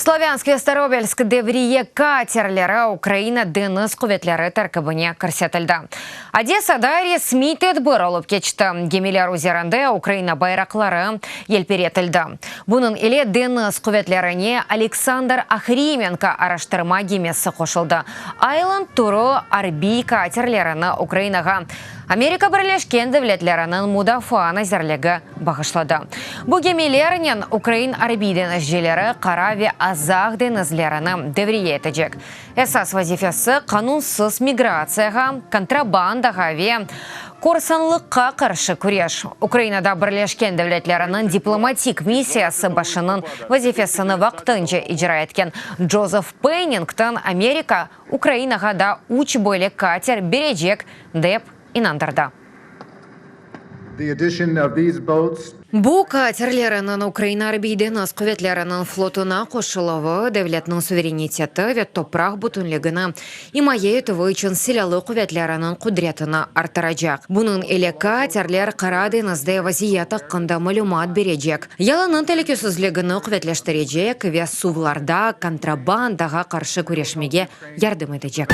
Славянск-Старобельск деврие катерлері Украина деңіз құветлері тәркібіне кірсетілді. Одессада ресми тедбір алып кечті. Гемелер өзерінде Украина байрақлары елперетілді. Бұның еле деңіз құветлеріне Александр Ахрименко араштырма кемесі қошылды. Айланд туры арби катерлеріні Украинаға Америка Бірлешкен Девлетлерінің Мудафа назерлігі бағышлады. Бұл кемелерінен Украин арби деңізжелері Қарави Азақ деңізлеріні деврие етежек. Эсас вазифесі қанунсыз миграцияға, контрабандаға ве корсанлыққа қаршы күреш. Украинада Бірлешкен Девлетлерінің дипломатик миссиясы башының вазифесіні вақтынча ижра еткен Джозеф Пейнингтон Америка Украинаға да уч бойлы катер бережек деп инандырды. Бұл катерлерінің Украина арбейденіз құветлерінің флотына қошылығы девлетінің суверенитеті вет топрақ бұтынлігіні имае етуі үшін силалы құветлерінің құдретіні артырачақ. Бұның еле катерлер қара денізде вазият аққында мәлумат бережек. Ялының телекесізлігіні құветлештірежек ве сувларда контрабандаға қаршы көрешмеге ярдым етежек.